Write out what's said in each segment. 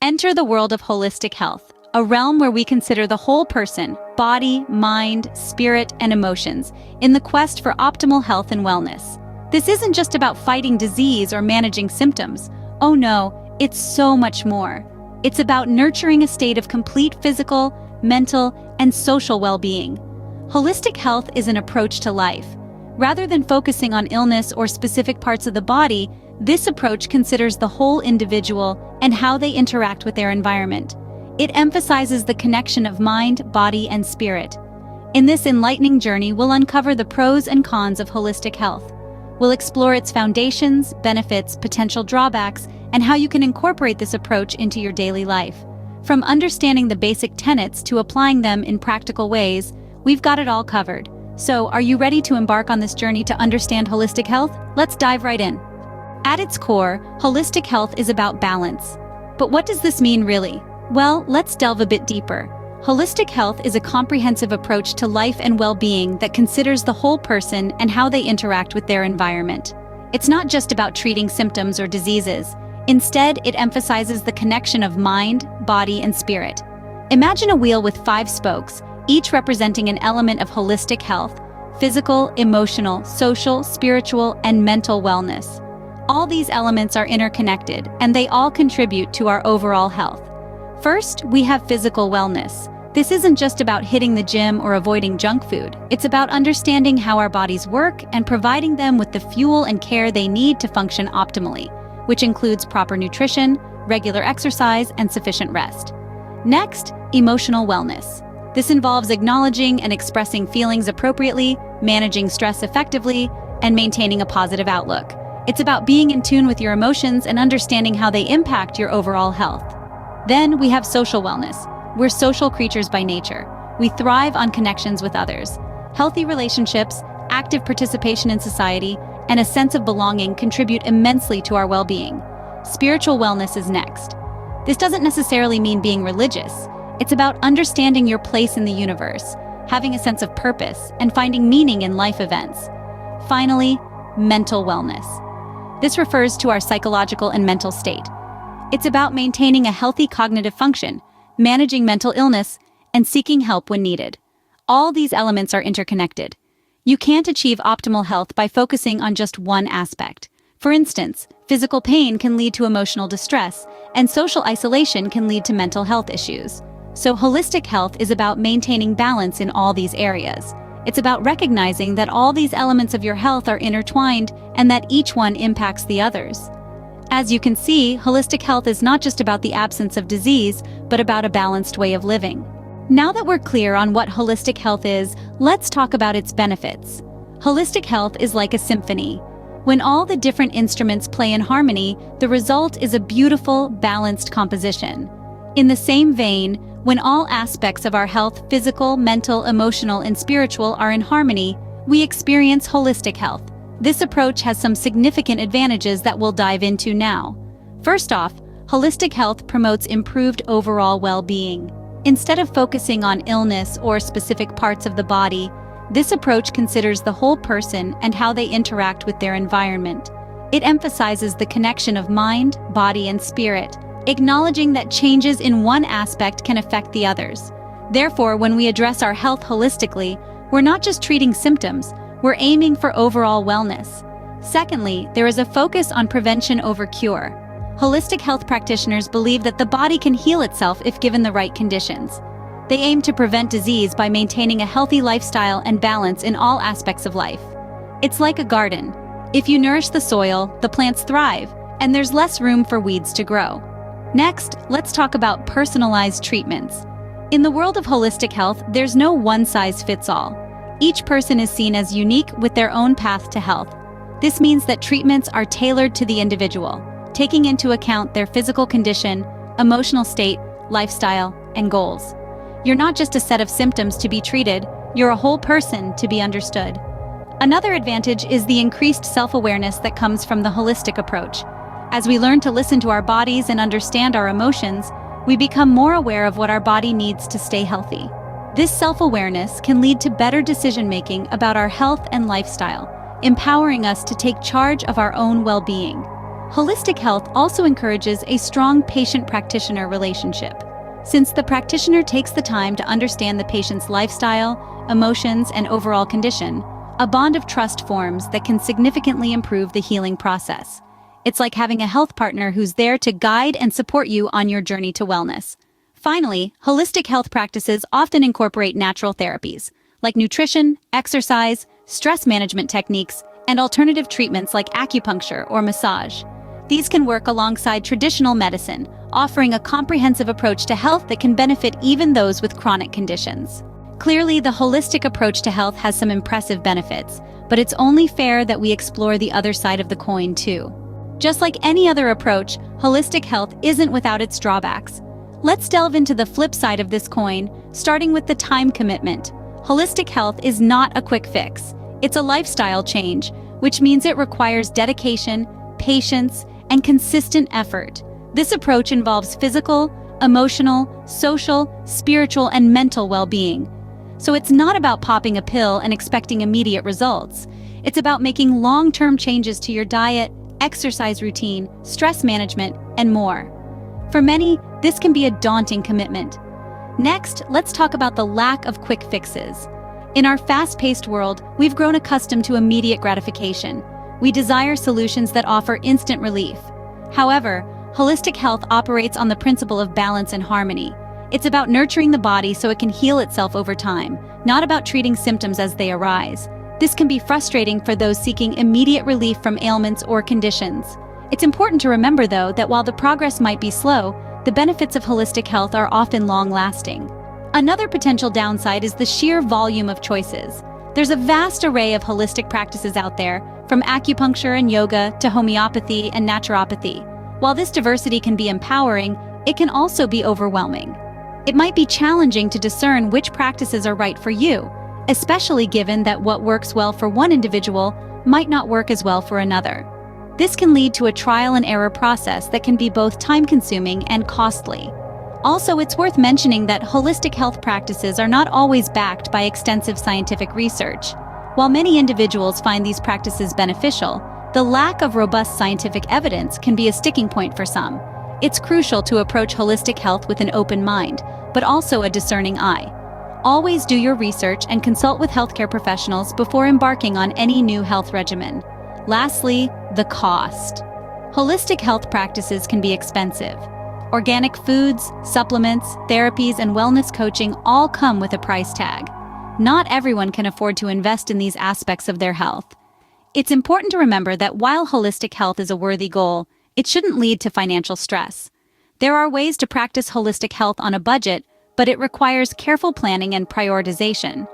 Enter the world of holistic health, a realm where we consider the whole person, body, mind, spirit, and emotions, in the quest for optimal health and wellness. This isn't just about fighting disease or managing symptoms. Oh no, it's so much more. It's about nurturing a state of complete physical, mental, and social well-being. Holistic health is an approach to life. Rather than focusing on illness or specific parts of the body, this approach considers the whole individual and how they interact with their environment. It emphasizes the connection of mind, body, and spirit. In this enlightening journey, we'll uncover the pros and cons of holistic health. We'll explore its foundations, benefits, potential drawbacks, and how you can incorporate this approach into your daily life. From understanding the basic tenets to applying them in practical ways, we've got it all covered. So, are you ready to embark on this journey to understand holistic health? Let's dive right in. At its core, holistic health is about balance. But what does this mean really? Well, let's delve a bit deeper. Holistic health is a comprehensive approach to life and well-being that considers the whole person and how they interact with their environment. It's not just about treating symptoms or diseases. Instead, it emphasizes the connection of mind, body, and spirit. Imagine a wheel with 5 spokes, each representing an element of holistic health: physical, emotional, social, spiritual, and mental wellness. All these elements are interconnected, and they all contribute to our overall health. First, we have physical wellness. This isn't just about hitting the gym or avoiding junk food. It's about understanding how our bodies work and providing them with the fuel and care they need to function optimally, which includes proper nutrition, regular exercise, and sufficient rest. Next, emotional wellness. This involves acknowledging and expressing feelings appropriately, managing stress effectively, and maintaining a positive outlook. It's about being in tune with your emotions and understanding how they impact your overall health. Then we have social wellness. We're social creatures by nature. We thrive on connections with others. Healthy relationships, active participation in society, and a sense of belonging contribute immensely to our well-being. Spiritual wellness is next. This doesn't necessarily mean being religious. It's about understanding your place in the universe, having a sense of purpose, and finding meaning in life events. Finally, mental wellness. This refers to our psychological and mental state. It's about maintaining a healthy cognitive function, managing mental illness, and seeking help when needed. All these elements are interconnected. You can't achieve optimal health by focusing on just one aspect. For instance, physical pain can lead to emotional distress, and social isolation can lead to mental health issues. So holistic health is about maintaining balance in all these areas. It's about recognizing that all these elements of your health are intertwined and that each one impacts the others. As you can see, holistic health is not just about the absence of disease, but about a balanced way of living. Now that we're clear on what holistic health is, let's talk about its benefits. Holistic health is like a symphony. When all the different instruments play in harmony, the result is a beautiful, balanced composition. In the same vein, when all aspects of our health, physical, mental, emotional, and spiritual, are in harmony, we experience holistic health. This approach has some significant advantages that we'll dive into now. First off, holistic health promotes improved overall well-being. Instead of focusing on illness or specific parts of the body, this approach considers the whole person and how they interact with their environment. It emphasizes the connection of mind, body, and spirit, acknowledging that changes in one aspect can affect the others. Therefore, when we address our health holistically, we're not just treating symptoms, we're aiming for overall wellness. Secondly, there is a focus on prevention over cure. Holistic health practitioners believe that the body can heal itself if given the right conditions. They aim to prevent disease by maintaining a healthy lifestyle and balance in all aspects of life. It's like a garden. If you nourish the soil, the plants thrive, and there's less room for weeds to grow. Next, let's talk about personalized treatments. In the world of holistic health, there's no one-size-fits-all. Each person is seen as unique with their own path to health. This means that treatments are tailored to the individual, taking into account their physical condition, emotional state, lifestyle, and goals. You're not just a set of symptoms to be treated, you're a whole person to be understood. Another advantage is the increased self-awareness that comes from the holistic approach. As we learn to listen to our bodies and understand our emotions, we become more aware of what our body needs to stay healthy. This self-awareness can lead to better decision-making about our health and lifestyle, empowering us to take charge of our own well-being. Holistic health also encourages a strong patient-practitioner relationship. Since the practitioner takes the time to understand the patient's lifestyle, emotions, and overall condition, a bond of trust forms that can significantly improve the healing process. It's like having a health partner who's there to guide and support you on your journey to wellness. Finally, holistic health practices often incorporate natural therapies, like nutrition, exercise, stress management techniques, and alternative treatments like acupuncture or massage. These can work alongside traditional medicine, offering a comprehensive approach to health that can benefit even those with chronic conditions. Clearly, the holistic approach to health has some impressive benefits, but it's only fair that we explore the other side of the coin too. Just like any other approach, holistic health isn't without its drawbacks. Let's delve into the flip side of this coin, starting with the time commitment. Holistic health is not a quick fix. It's a lifestyle change, which means it requires dedication, patience, and consistent effort. This approach involves physical, emotional, social, spiritual, and mental well-being. So it's not about popping a pill and expecting immediate results. It's about making long-term changes to your diet, exercise routine, stress management, and more. For many, this can be a daunting commitment. Next, let's talk about the lack of quick fixes. In our fast-paced world, we've grown accustomed to immediate gratification. We desire solutions that offer instant relief. However, holistic health operates on the principle of balance and harmony. It's about nurturing the body so it can heal itself over time, not about treating symptoms as they arise. This can be frustrating for those seeking immediate relief from ailments or conditions. It's important to remember, though, that while the progress might be slow, the benefits of holistic health are often long-lasting. Another potential downside is the sheer volume of choices. There's a vast array of holistic practices out there, from acupuncture and yoga to homeopathy and naturopathy. While this diversity can be empowering, it can also be overwhelming. It might be challenging to discern which practices are right for you, especially given that what works well for one individual might not work as well for another. This can lead to a trial and error process that can be both time-consuming and costly. Also, it's worth mentioning that holistic health practices are not always backed by extensive scientific research. While many individuals find these practices beneficial, the lack of robust scientific evidence can be a sticking point for some. It's crucial to approach holistic health with an open mind, but also a discerning eye. Always do your research and consult with healthcare professionals before embarking on any new health regimen. Lastly, the cost. Holistic health practices can be expensive. Organic foods, supplements, therapies, and wellness coaching all come with a price tag. Not everyone can afford to invest in these aspects of their health. It's important to remember that while holistic health is a worthy goal, it shouldn't lead to financial stress. There are ways to practice holistic health on a budget, but it requires careful planning and prioritization.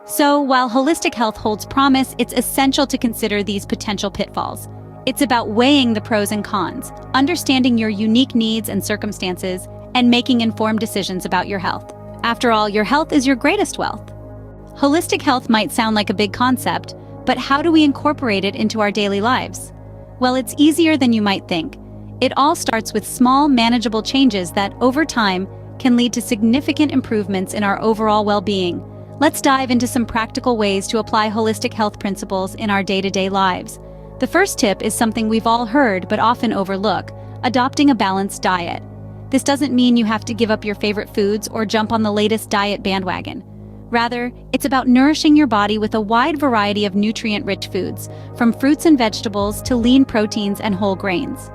So, while holistic health holds promise, it's essential to consider these potential pitfalls. It's about weighing the pros and cons, understanding your unique needs and circumstances, and making informed decisions about your health. After all, your health is your greatest wealth. Holistic health might sound like a big concept, but how do we incorporate it into our daily lives? Well, it's easier than you might think. It all starts with small, manageable changes that, over time, can lead to significant improvements in our overall well-being. Let's dive into some practical ways to apply holistic health principles in our day-to-day lives. The first tip is something we've all heard but often overlook: adopting a balanced diet. This doesn't mean you have to give up your favorite foods or jump on the latest diet bandwagon. Rather, it's about nourishing your body with a wide variety of nutrient-rich foods, from fruits and vegetables to lean proteins and whole grains.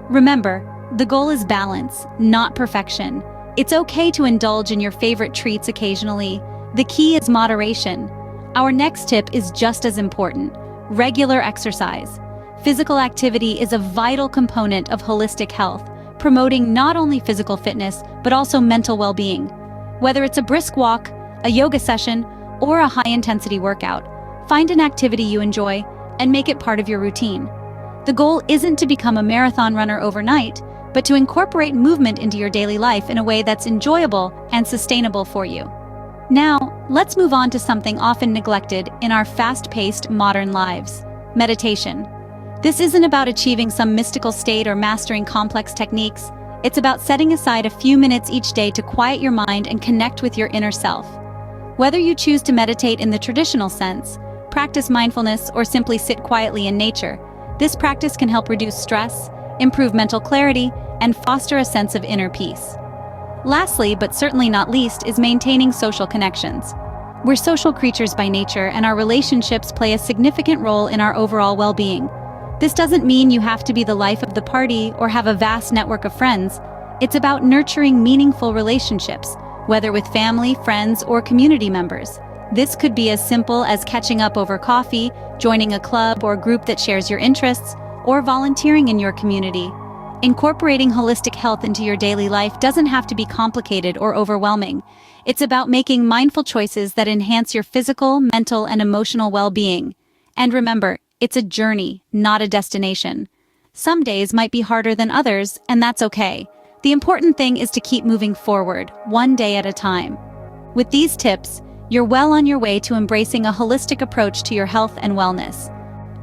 Remember, the goal is balance, not perfection. It's okay to indulge in your favorite treats occasionally. The key is moderation. Our next tip is just as important: regular exercise. Physical activity is a vital component of holistic health, promoting not only physical fitness, but also mental well-being. Whether it's a brisk walk, a yoga session, or a high-intensity workout, find an activity you enjoy and make it part of your routine. The goal isn't to become a marathon runner overnight, but to incorporate movement into your daily life in a way that's enjoyable and sustainable for you. Now, let's move on to something often neglected in our fast-paced modern lives: meditation. This isn't about achieving some mystical state or mastering complex techniques. It's about setting aside a few minutes each day to quiet your mind and connect with your inner self. Whether you choose to meditate in the traditional sense, practice mindfulness, or simply sit quietly in nature, this practice can help reduce stress, improve mental clarity, and foster a sense of inner peace. Lastly, but certainly not least, is maintaining social connections. We're social creatures by nature, and our relationships play a significant role in our overall well-being. This doesn't mean you have to be the life of the party or have a vast network of friends. It's about nurturing meaningful relationships, whether with family, friends, or community members. This could be as simple as catching up over coffee, joining a club or group that shares your interests, or volunteering in your community. Incorporating holistic health into your daily life doesn't have to be complicated or overwhelming. It's about making mindful choices that enhance your physical, mental, and emotional well-being. And remember, it's a journey, not a destination. Some days might be harder than others, and that's okay. The important thing is to keep moving forward, one day at a time. With these tips, you're well on your way to embracing a holistic approach to your health and wellness.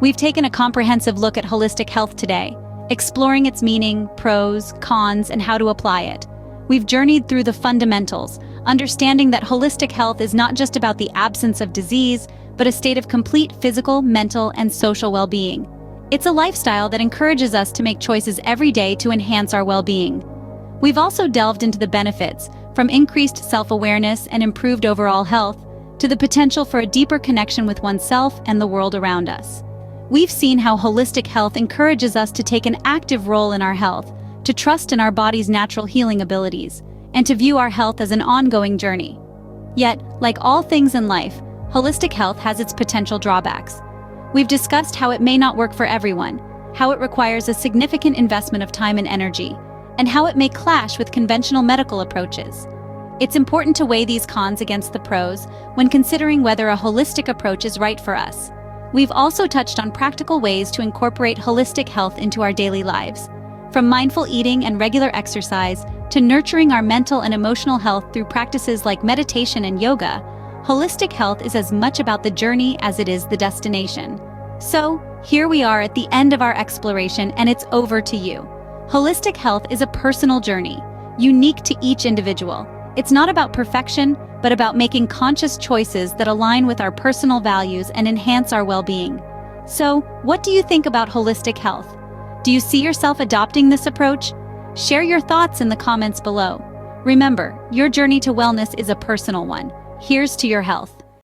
We've taken a comprehensive look at holistic health today, exploring its meaning, pros, cons, and how to apply it. We've journeyed through the fundamentals, understanding that holistic health is not just about the absence of disease, but a state of complete physical, mental, and social well-being. It's a lifestyle that encourages us to make choices every day to enhance our well-being. We've also delved into the benefits, from increased self-awareness and improved overall health, to the potential for a deeper connection with oneself and the world around us. We've seen how holistic health encourages us to take an active role in our health, to trust in our body's natural healing abilities, and to view our health as an ongoing journey. Yet, like all things in life, holistic health has its potential drawbacks. We've discussed how it may not work for everyone, how it requires a significant investment of time and energy, and how it may clash with conventional medical approaches. It's important to weigh these cons against the pros when considering whether a holistic approach is right for us. We've also touched on practical ways to incorporate holistic health into our daily lives. From mindful eating and regular exercise to nurturing our mental and emotional health through practices like meditation and yoga, holistic health is as much about the journey as it is the destination. So, here we are at the end of our exploration, and it's over to you. Holistic health is a personal journey, unique to each individual. It's not about perfection, but about making conscious choices that align with our personal values and enhance our well-being. So, what do you think about holistic health? Do you see yourself adopting this approach? Share your thoughts in the comments below. Remember, your journey to wellness is a personal one. Here's to your health.